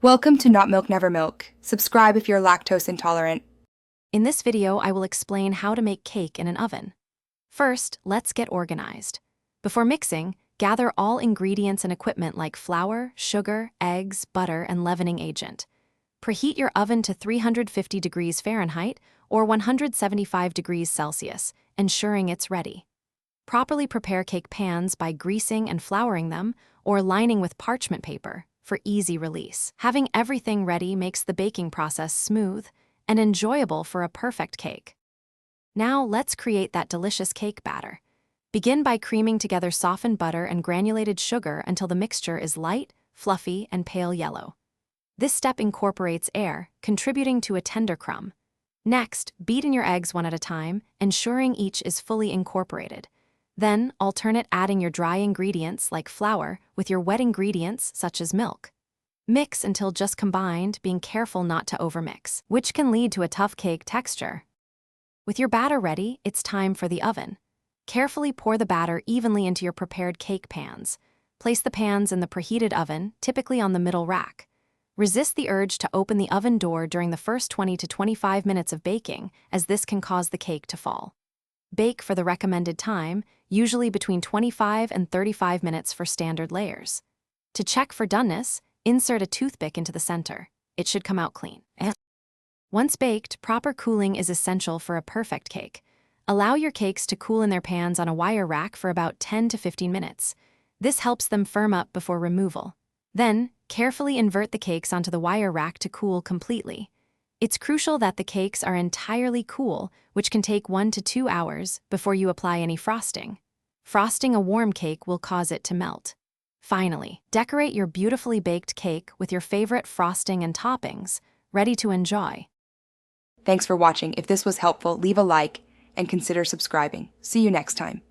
Welcome to Not Milk Never Milk. Subscribe if you're lactose intolerant. In this video, I will explain how to make cake in an oven. First, let's get organized. Before mixing, gather all ingredients and equipment like flour, sugar, eggs, butter, and leavening agent. Preheat your oven to 350 degrees Fahrenheit or 175 degrees Celsius, ensuring it's ready. Properly prepare cake pans by greasing and flouring them or lining with parchment paper for easy release. Having everything ready makes the baking process smooth and enjoyable for a perfect cake. Now let's create that delicious cake batter. Begin by creaming together softened butter and granulated sugar until the mixture is light, fluffy, and pale yellow. This step incorporates air, contributing to a tender crumb. Next, beat in your eggs one at a time, ensuring each is fully incorporated. Then, alternate adding your dry ingredients like flour with your wet ingredients such as milk. Mix until just combined, being careful not to overmix, which can lead to a tough cake texture. With your batter ready, it's time for the oven. Carefully pour the batter evenly into your prepared cake pans. Place the pans in the preheated oven, typically on the middle rack. Resist the urge to open the oven door during the first 20 to 25 minutes of baking, as this can cause the cake to fall. Bake for the recommended time, usually between 25 and 35 minutes for standard layers. To check for doneness, insert a toothpick into the center. It should come out clean. Once baked, proper cooling is essential for a perfect cake. Allow your cakes to cool in their pans on a wire rack for about 10 to 15 minutes. This helps them firm up before removal. Then, carefully invert the cakes onto the wire rack to cool completely. It's crucial that the cakes are entirely cool, which can take 1 to 2 hours before you apply any frosting. Frosting a warm cake will cause it to melt. Finally, decorate your beautifully baked cake with your favorite frosting and toppings, ready to enjoy. Thanks for watching. If this was helpful, leave a like and consider subscribing. See you next time.